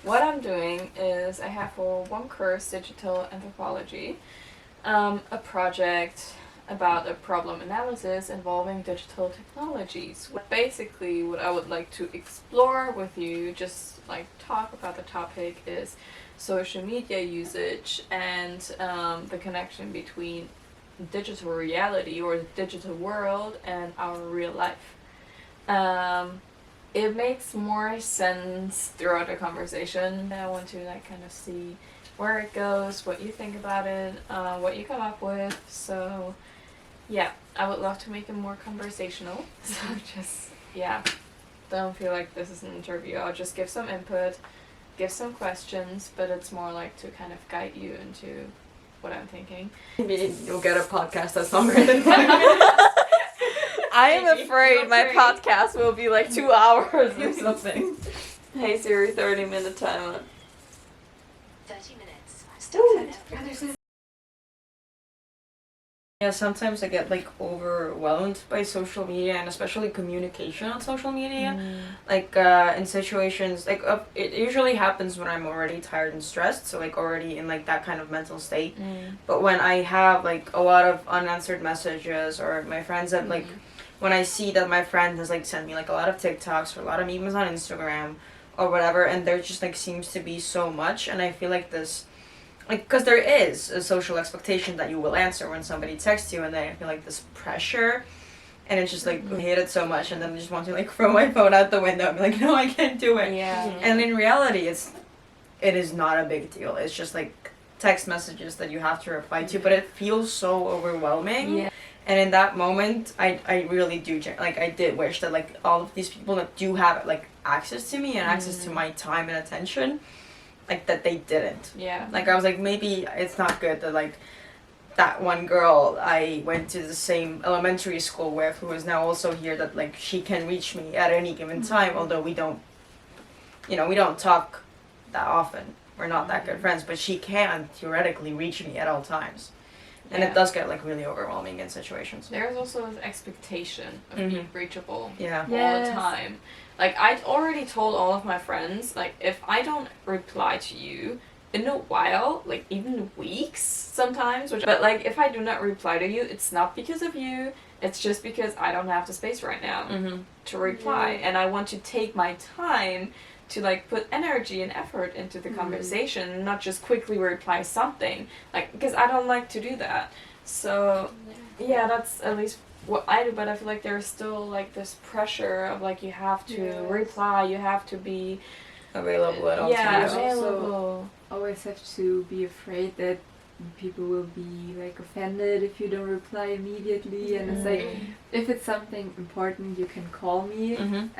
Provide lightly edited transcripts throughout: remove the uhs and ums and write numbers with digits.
what I'm doing is I have for one course, Digital Anthropology, a project about a problem analysis involving digital technologies. Basically, what I would like to explore with you, just like talk about the topic, is social media usage and the connection between digital reality or the digital world and our real life. It makes more sense throughout the conversation. I want to like kind of see where it goes, what you think about it, what you come up with. So yeah, I would love to make it more conversational. So just, yeah, don't feel like this is an interview. I'll just give some input, give some questions, but it's more like to kind of guide you into what I'm thinking. Maybe you'll get a podcast that's longer than 5 minutes. I am afraid my podcast will be like 2 hours or something. Hey Siri, 30-minute timer. 30 minutes. Still. Yeah, sometimes I get like overwhelmed by social media and especially communication on social media. Like in situations like it usually happens when I'm already tired and stressed, so like already in like that kind of mental state. But when I have like a lot of unanswered messages or my friends have like when I see that my friend has like sent me like a lot of TikToks or a lot of memes on Instagram or whatever, and there just like seems to be so much, and I feel like this. Like, because there is a social expectation that you will answer when somebody texts you, and then I feel like this pressure, and it's just like, I hate it so much, and then I just want to like throw my phone out the window and be like, no, I can't do it. Yeah. And in reality, it is not a big deal. It's just like text messages that you have to reply to, but it feels so overwhelming. Yeah. And in that moment, I really do, like, I did wish that like all of these people that do have like access to me and access to my time and attention, like that they didn't. Yeah. Like I was like, maybe it's not good that like that one girl I went to the same elementary school with, who is now also here, that like she can reach me at any given time, although we don't talk that often. We're not that good friends, but she can theoretically reach me at all times. And it does get like really overwhelming in situations. There's also this expectation of being reachable all the time. Like, I'd already told all of my friends, like, if I don't reply to you in a while, like, even weeks sometimes, but, like, if I do not reply to you, it's not because of you, it's just because I don't have the space right now to reply. And I want to take my time to, like, put energy and effort into the conversation, not just quickly reply something. Like, because I don't like to do that. So, yeah, that's at least what I do, but I feel like there's still like this pressure of like you have to reply, you have to be available at all times. Yeah, available. Always have to be afraid that people will be like offended if you don't reply immediately, and it's like, if it's something important you can call me, and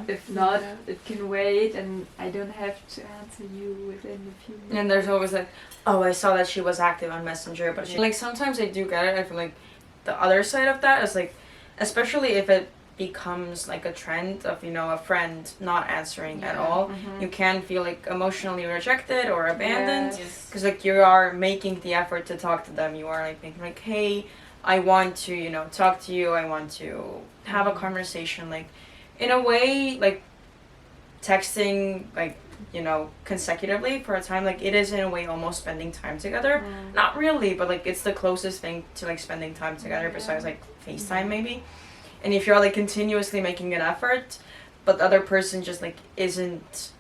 if not it can wait, and I don't have to answer you within a few minutes. And there's always like, oh, I saw that she was active on Messenger, but she, like, sometimes I do get it. I feel like the other side of that is like, especially if it becomes like a trend of, you know, a friend not answering at all, you can feel like emotionally rejected or abandoned, because like you are making the effort to talk to them. You are like thinking like, hey, I want to, you know, talk to you, I want to have a conversation. Like, in a way, like texting, like, you know, consecutively for a time, like, it is in a way almost spending time together. Not really, but like it's the closest thing to like spending time together besides like FaceTime maybe. And if you're like continuously making an effort, but the other person just like isn't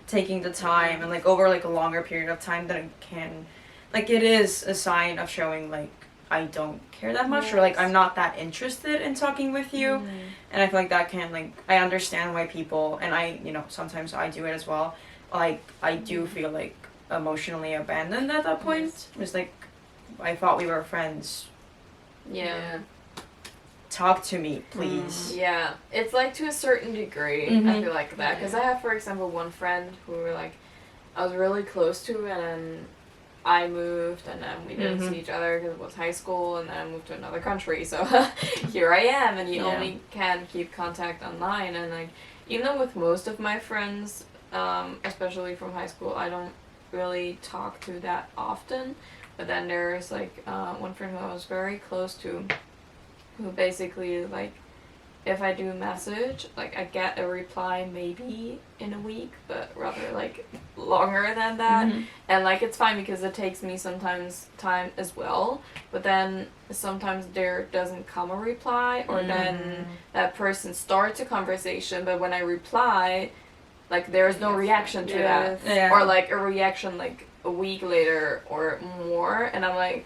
taking the time and like over like a longer period of time, then it can, like, it is a sign of showing like I don't care that much, or like I'm not that interested in talking with you. And I feel like that can, like, I understand why people, and I, you know, sometimes I do it as well, like I do feel like emotionally abandoned at that point. It's like, I thought we were friends. Talk to me, please. Yeah, it's like to a certain degree, I feel like that, because I have, for example, one friend who were like, I was really close to, and then I moved, and then we didn't see each other because it was high school, and then I moved to another country, so here I am, and you only can keep contact online. And like, even though with most of my friends, especially from high school, I don't really talk to that often, but then there's like one friend who I was very close to, who basically like if I do message, like I get a reply maybe in a week, but rather like longer than that. And like it's fine because it takes me sometimes time as well, but then sometimes there doesn't come a reply, or then that person starts a conversation, but when I reply, like there's no reaction to that. Or like a reaction like a week later or more, and I'm like,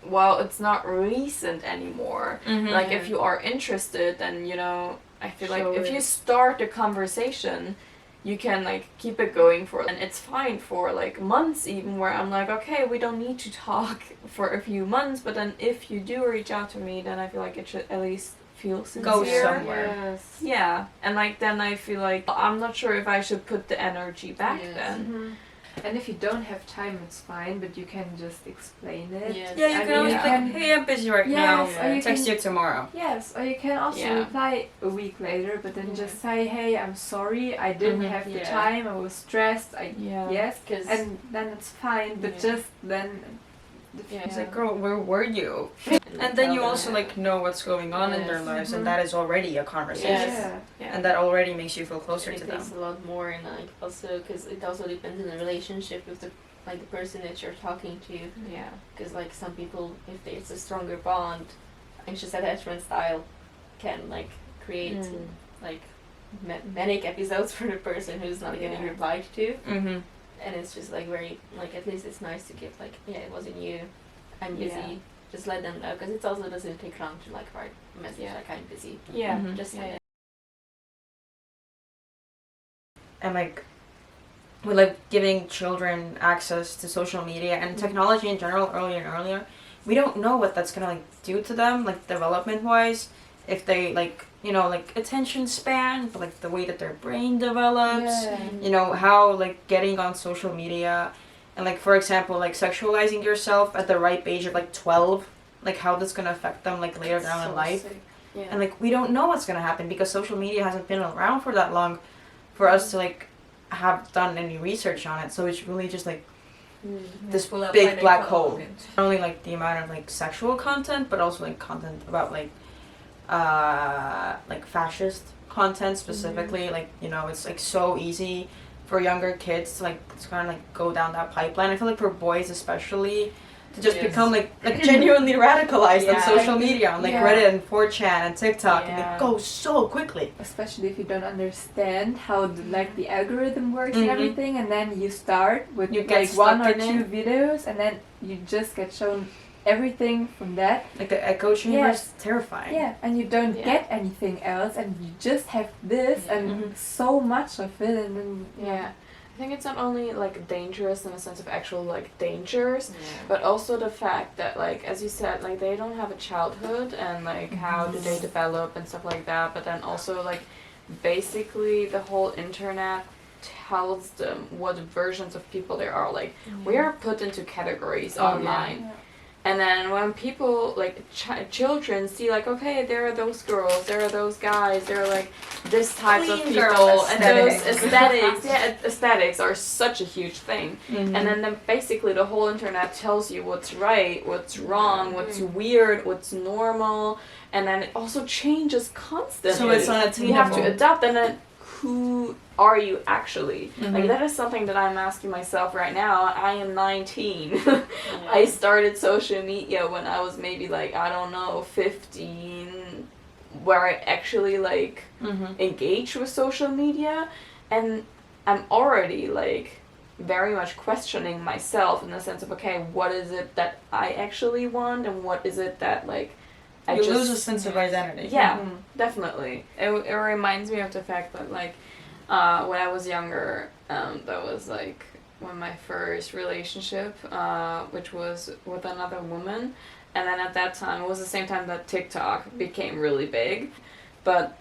well, it's not recent anymore. Like if you are interested, then you know, I feel like if you start a conversation, you can like keep it going for, and it's fine for like months even, where I'm like, okay, we don't need to talk for a few months, but then if you do reach out to me, then I feel like it should at least feel sincere. Go somewhere. Yes. Yeah, and like then I feel like I'm not sure if I should put the energy back then. And if you don't have time, it's fine, but you can just explain it. Yeah, you can always be like, hey, I'm busy right now. Or text you tomorrow. Yes, or you can also reply a week later, but then just say, hey, I'm sorry, I didn't have the time, I was stressed, and then it's fine, but just then... It's like, girl, where were you? And then you also like know what's going on in their lives, and that is already a conversation. And that already makes you feel closer to them. It takes a lot more, and like also because it also depends on the relationship with the person that you're talking to. Yeah. Because like some people, if it's a stronger bond, anxious attachment style can like create like manic episodes for the person who's not getting replied to. And it's just like very, like at least it's nice to give like, it wasn't you, I'm busy, just let them know, because it also doesn't take long to like write a message like I'm busy. Just And like, with like giving children access to social media and technology in general earlier and earlier, we don't know what that's gonna like do to them, like development wise, if they like, you know, like attention span, but like the way that their brain develops, you know, how like getting on social media and like, for example, like sexualizing yourself at the ripe age of like 12, like how that's gonna affect them like later down in life. And like we don't know what's gonna happen because social media hasn't been around for that long for us to like have done any research on it. So it's really just like this big black hole. Not only like the amount of like sexual content, but also like content about like fascist content specifically. Like, you know, it's like so easy for younger kids to like kind of like go down that pipeline. I feel like for boys especially to just become like genuinely radicalized on social media, on like Reddit and 4chan and TikTok, and it goes so quickly. Especially if you don't understand how the algorithm works and everything, and then you start with like one or two videos, and then you just get shown everything from that. Like the echo chamber is terrifying. Yeah, and you don't get anything else, and you just have this and so much of it, and then I think it's not only like dangerous in the sense of actual like dangers, but also the fact that like, as you said, like they don't have a childhood, and like how do they develop and stuff like that, but then also like basically the whole internet tells them what versions of people there are. Like we are put into categories online. And then when people, like, children see, like, okay, there are those girls, there are those guys, there are, like, this types of people, and those aesthetics, aesthetics are such a huge thing. And then basically the whole internet tells you what's right, what's wrong, what's weird, what's normal, and then it also changes constantly. So it's unattainable. You have to adapt, and then who are you actually? Like that is something that I'm asking myself right now. I am 19. I started social media when I was maybe like, I don't know, 15, where I actually like engaged with social media, and I'm already like very much questioning myself in the sense of, okay, what is it that I actually want, and what is it that like you lose a sense of identity. Yeah, definitely. It reminds me of the fact that like when I was younger, that was like when my first relationship, which was with another woman, and then at that time it was the same time that TikTok became really big. But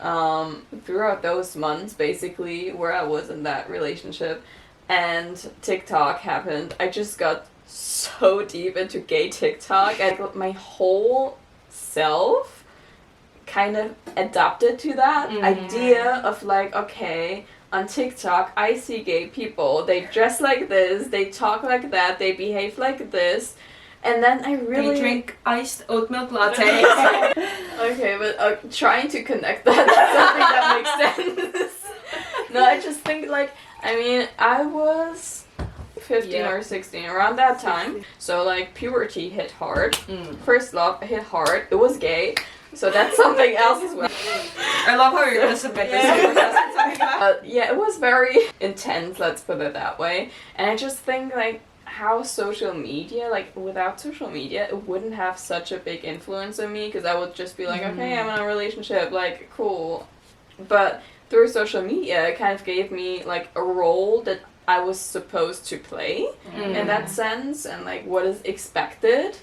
throughout those months, basically, where I was in that relationship and TikTok happened, I just got so deep into gay TikTok, and my whole self kind of adapted to that idea of like, okay, on TikTok I see gay people, they dress like this, they talk like that, they behave like this, And then I really... They drink iced oat milk latte. Okay, but trying to connect that to something that makes sense. No, I just think, like, I mean, I was 15 or 16, around that time. So, like, puberty hit hard. First love hit hard. It was gay. So that's something else as well. I love how you're gonna submit this. Yeah, it was very intense, let's put it that way. And I just think, like, how social media, like, without social media, it wouldn't have such a big influence on me, because I would just be like, okay, I'm in a relationship, like, cool. But through social media, it kind of gave me, like, a role that I was supposed to play in that sense, and, like, what is expected.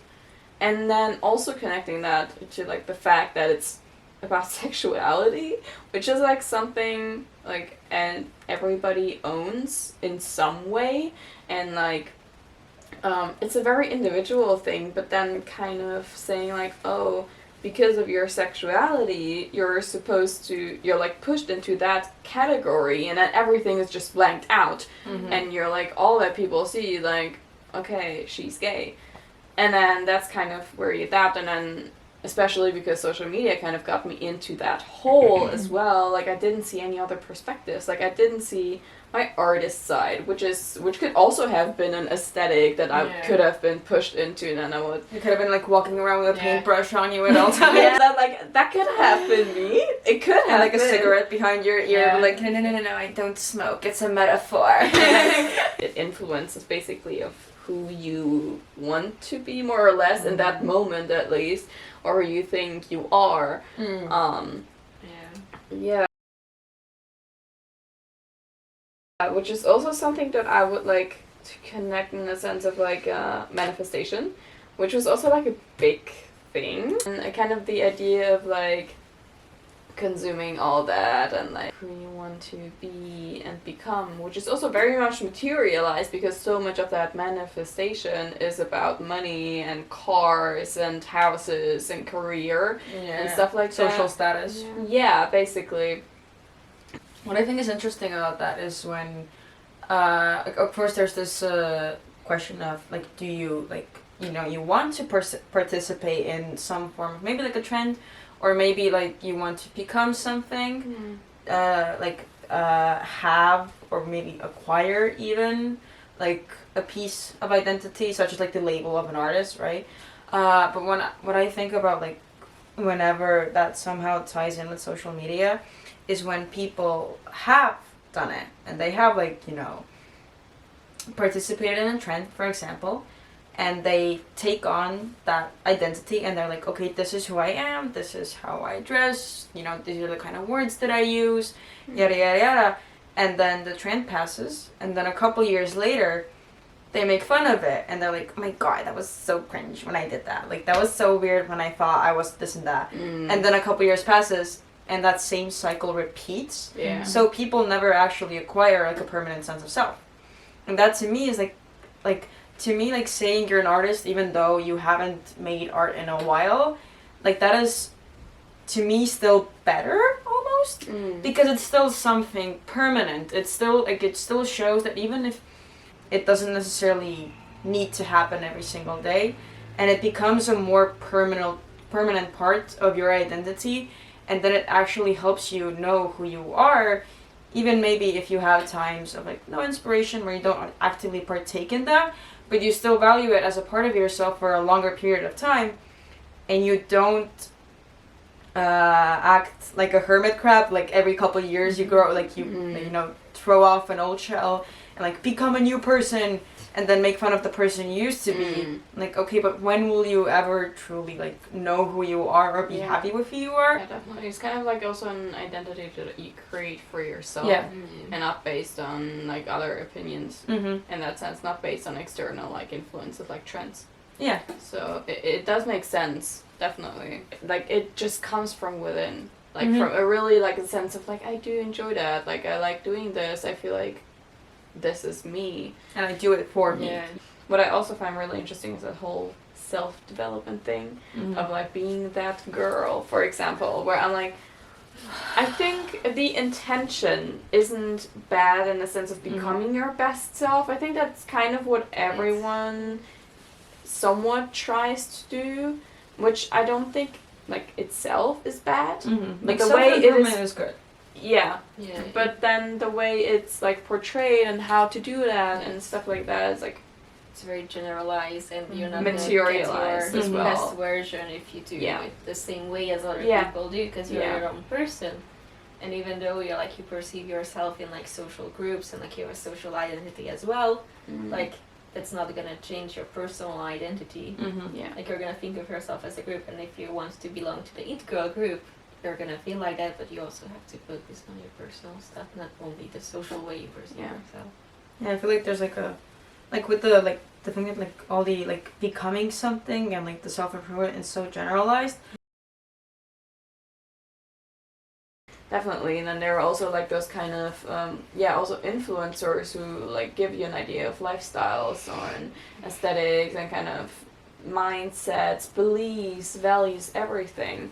And then also connecting that to, like, the fact that it's about sexuality, which is, like, something, like, and everybody owns in some way, and, like, it's a very individual thing, but then kind of saying, like, oh, because of your sexuality, you're like, pushed into that category, and then everything is just blanked out, and you're, like, all that people see, like, okay, she's gay. And then that's kind of where you adapt, and then especially because social media kind of got me into that hole as well. Like, I didn't see any other perspectives. Like, I didn't see my artist side, which could also have been an aesthetic that I could have been pushed into, and then I would... You could have been, like, walking around with a paintbrush on you at all times. That could have been me. It could have like, been. a cigarette behind your ear, but, like, no, I don't smoke. It's a metaphor. It influences, basically, of who you want to be, more or less, in that moment, at least, or who you think you are. Yeah. Which is also something that I would like to connect in the sense of, like, manifestation, which was also, like, a big thing. And kind of the idea of, like, consuming all that and, like, who you want to be and become, which is also very much materialized, because so much of that manifestation is about money and cars and houses and career and stuff like that. Social status. Yeah, basically. What I think is interesting about that is when, of course, there's this question of, like, do you, like, you know, you want to participate in some form of, maybe, like, a trend, or maybe, like, you want to become something, have, or maybe acquire even, like, a piece of identity, such as, like, the label of an artist, right? But what I think about, like, whenever that somehow ties in with social media is when people have done it, and they have, like, you know, participated in a trend, for example, and they take on that identity, and they're like, okay, this is who I am, this is how I dress, you know, these are the kind of words that I use, yada yada yada, and then the trend passes, and then a couple years later, they make fun of it, and they're like, oh my god, that was so cringe when I did that, like, that was so weird when I thought I was this and that, and then a couple years passes, and that same cycle repeats, so people never actually acquire, like, a permanent sense of self, and that to me is, like, to me, like, saying you're an artist even though you haven't made art in a while, like, that is, to me, still better, almost, because it's still something permanent. It's still, like, it still shows that even if it doesn't necessarily need to happen every single day, and it becomes a more permanent part of your identity, and then it actually helps you know who you are, even maybe if you have times of, like, no inspiration where you don't actively partake in that, but you still value it as a part of yourself for a longer period of time, and you don't act like a hermit crab, like, every couple of years you grow, like, you you know, throw off an old shell and, like, become a new person, and then make fun of the person you used to be. Like, okay, but when will you ever truly, like, know who you are or be happy with who you are? Yeah, definitely. It's kind of, like, also an identity that you create for yourself. And not based on, like, other opinions. In that sense, not based on external, like, influences, like, trends. Yeah. So it does make sense, definitely. Like, it just comes from within. Like, from a really, like, a sense of, like, I do enjoy that. Like, I like doing this. I feel like this is me. And I do it for me. Yeah. What I also find really interesting is that whole self-development thing of, like, being that girl, for example, where I'm like, I think the intention isn't bad in the sense of becoming your best self. I think that's kind of what everyone somewhat tries to do, which I don't think like itself is bad. Like the way it is good. Yeah, but then the way it's like portrayed and how to do that and stuff like that is like it's very generalized, and you're not materialized gonna get as your well. best version if you do it the same way as other people do, because you're your own person. And even though you perceive yourself in like social groups and like you have a social identity as well, like it's not gonna change your personal identity. Like you're gonna think of yourself as a group, and if you want to belong to the it girl group, you're gonna feel like that, but you also have to focus on your personal stuff, not only the social way you perceive yourself. Yeah, I feel like there's like a, like with the the thing that like all the like becoming something and like the self-improvement is so generalized. Definitely, and then there are also like those kind of also influencers who like give you an idea of lifestyles on aesthetics and kind of mindsets, beliefs, values, everything.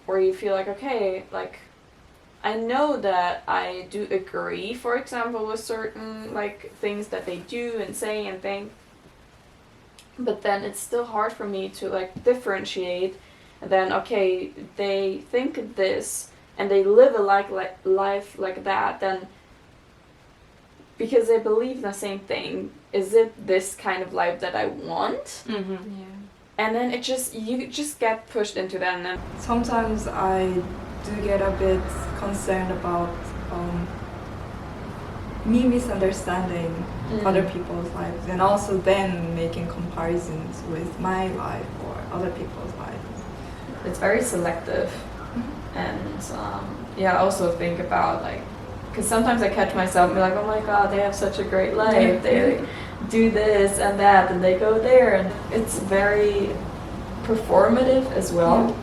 Where you feel like, okay, like I know that I do agree, for example, with certain like things that they do and say and think, but then it's still hard for me to like differentiate. And then okay, they think this and they live a life like that, then because they believe the same thing, is it this kind of life that I want? And then you just get pushed into that, and then sometimes I do get a bit concerned about me misunderstanding other people's lives, and also then making comparisons with my life or other people's lives. It's very selective. And I also think about like, because sometimes I catch myself and be like, oh my god, they have such a great life, they do this and that, and they go there, and it's very performative as well.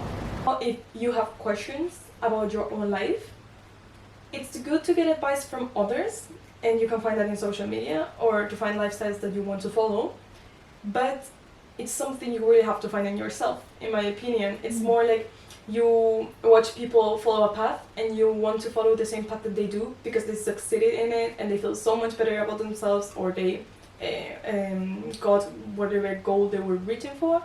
If you have questions about your own life, it's good to get advice from others, and you can find that in social media, or to find lifestyles that you want to follow, but it's something you really have to find in yourself, in my opinion. It's more like you watch people follow a path and you want to follow the same path that they do because they succeeded in it and they feel so much better about themselves, or they got whatever goal they were reaching for,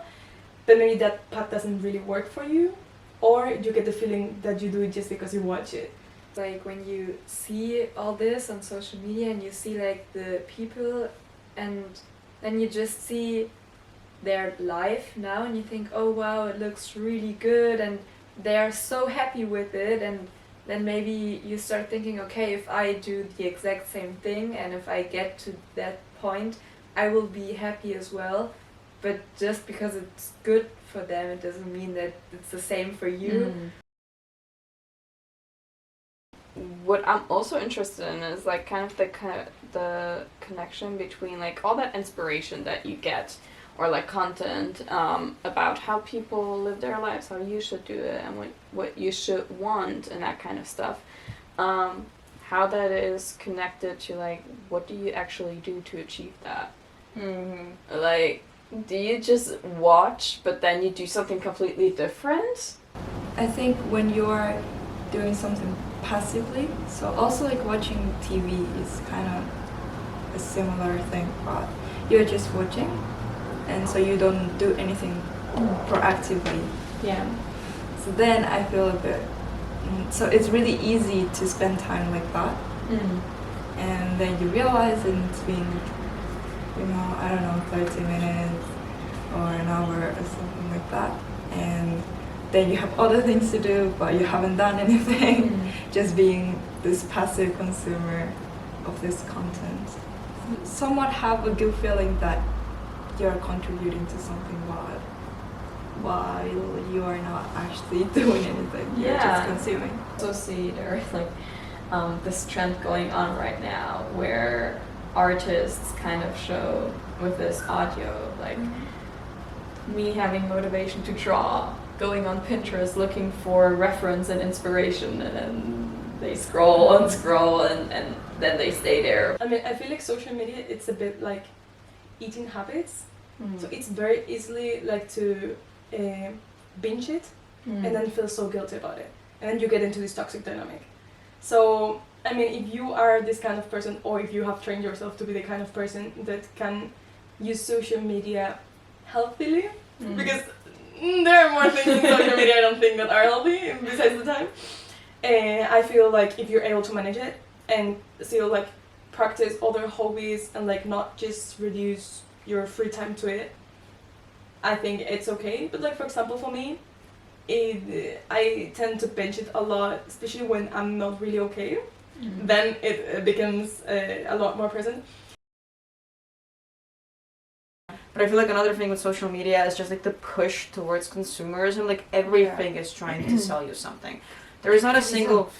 but maybe that path doesn't really work for you, or you get the feeling that you do it just because you watch it. Like when you see all this on social media and you see like the people, and then you just see their life now and you think, oh wow, it looks really good and they're so happy with it, and then maybe you start thinking, okay, if I do the exact same thing and if I get to that point, I will be happy as well. But just because it's good for them, it doesn't mean that it's the same for you. What I'm also interested in is like kind of the connection between like all that inspiration that you get, or like content about how people live their lives, how you should do it, and what you should want, and that kind of stuff. How that is connected to like what do you actually do to achieve that? Like, do you just watch but then you do something completely different? I think when you're doing something passively, so also like watching TV is kind of a similar thing, but you're just watching, and so you don't do anything proactively. So then I feel a bit, so it's really easy to spend time like that, and then you realize it's been, I don't know, 30 minutes or an hour or something like that, and then you have other things to do but you haven't done anything, just being this passive consumer of this content. Somewhat have a good feeling that you're contributing to something while you are not actually doing anything. You're just consuming. So see there's like this trend going on right now where artists kind of show with this audio like me having motivation to draw, going on Pinterest looking for reference and inspiration, and then they scroll and scroll and then they stay there. I mean, I feel like social media, it's a bit like eating habits. So it's very easily like to binge it and then feel so guilty about it, and then you get into this toxic dynamic. So I mean, if you are this kind of person, or if you have trained yourself to be the kind of person that can use social media healthily because there are more things in social media I don't think that are healthy besides the time. And I feel like if you're able to manage it and still like practice other hobbies and like not just reduce your free time to it, I think it's okay. But like for example for me, I tend to binge it a lot, especially when I'm not really okay. Then it becomes a lot more present. But I feel like another thing with social media is just like the push towards consumerism. Like everything is trying to sell you something. There is not a single,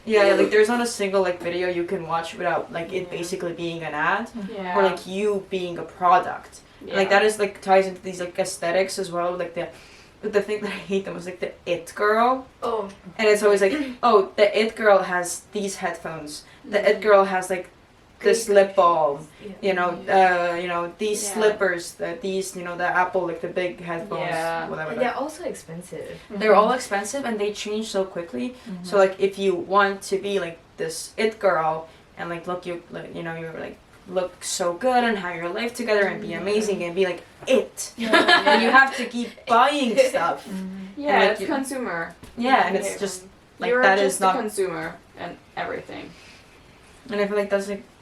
like there's not a single like video you can watch without like it basically being an ad or like you being a product. And, like that is like ties into these like aesthetics as well. Like the thing that I hate the most, like the it girl. Oh. And it's always like, oh, the it girl has these headphones. The it girl has like this lip balm. You know, these slippers. These, you know, the Apple, like the big headphones. Whatever. They're also expensive. They're all expensive and they change so quickly. So like if you want to be like this it girl and like look you're like look so good and have your life together and be amazing and be like it. And you have to keep buying stuff. Yeah, like, it's consumer. Yeah, and it's just like you're that just is not a consumer and everything. And I feel like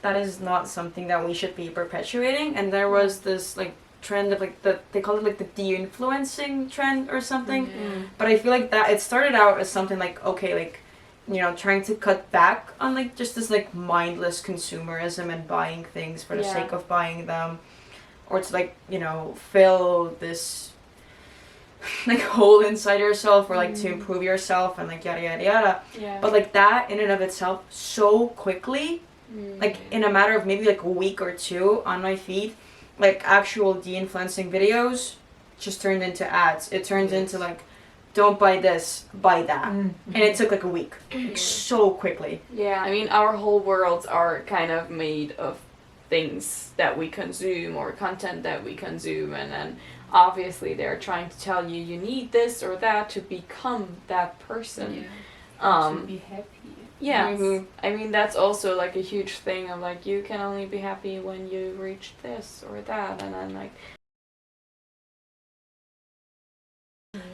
that is not something that we should be perpetuating. And there was this like trend of like they call it like the de-influencing trend or something. But I feel like that it started out as something like, okay, like, you know, trying to cut back on like just this like mindless consumerism and buying things for the sake of buying them, or to like, you know, fill this like hole inside yourself or like to improve yourself and like yada yada yada. But like that in and of itself so quickly, like in a matter of maybe like a week or two on my feed, like actual de-influencing videos just turned into ads. It turns into like, don't buy this, buy that. And it took like a week, like so quickly. Yeah, I mean, our whole worlds are kind of made of things that we consume or content that we consume, and then obviously they're trying to tell you need this or that to become that person. To be happy. Yeah, I mean, that's also like a huge thing of like, you can only be happy when you reach this or that, and then like...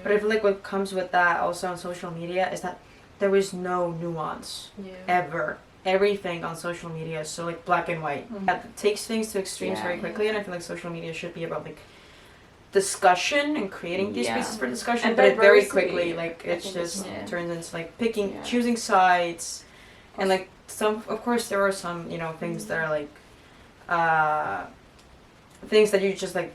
But I feel like what comes with that also on social media is that there is no nuance ever. Everything on social media is so like black and white. That takes things to extremes very quickly, and I feel like social media should be about like discussion and creating these spaces for discussion, and but it very quickly like it just turns into like choosing sides, and like some, of course there are some, you know, things that are like things that you just like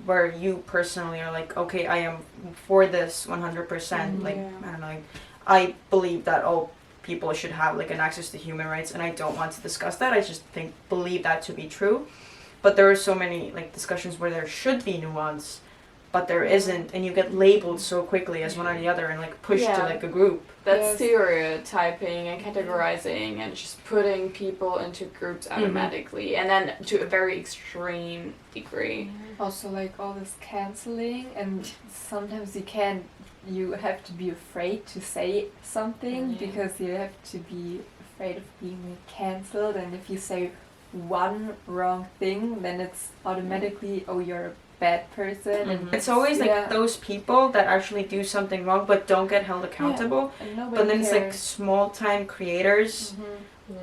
where you personally are like, okay, I am for this 100%. Like I don't know, like I believe that all people should have like an access to human rights, and I don't want to discuss that. I just believe that to be true. But there are so many like discussions where there should be nuance, but there isn't, and you get labeled so quickly as one or the other and like pushed to like a group. That's stereotyping and categorizing and just putting people into groups automatically, and then to a very extreme degree. Also like all this canceling, and sometimes you have to be afraid to say something because you have to be afraid of being cancelled, and if you say one wrong thing then it's automatically, oh, you're a bad person. And it's always like those people that actually do something wrong but don't get held accountable, but then it's like small time creators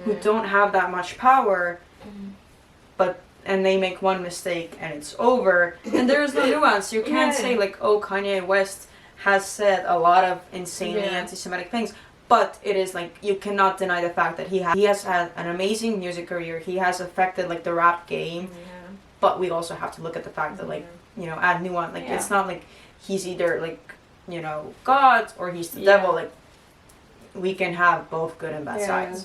who don't have that much power, and they make one mistake and it's over, and there is no nuance. You can't say like, oh, Kanye West has said a lot of insanely anti-Semitic things, but it is like, you cannot deny the fact that he has had an amazing music career. He has affected like the rap game, but we also have to look at the fact that like, you know, add nuance. Like it's not like he's either like, you know, God or he's the devil. Like we can have both good and bad sides.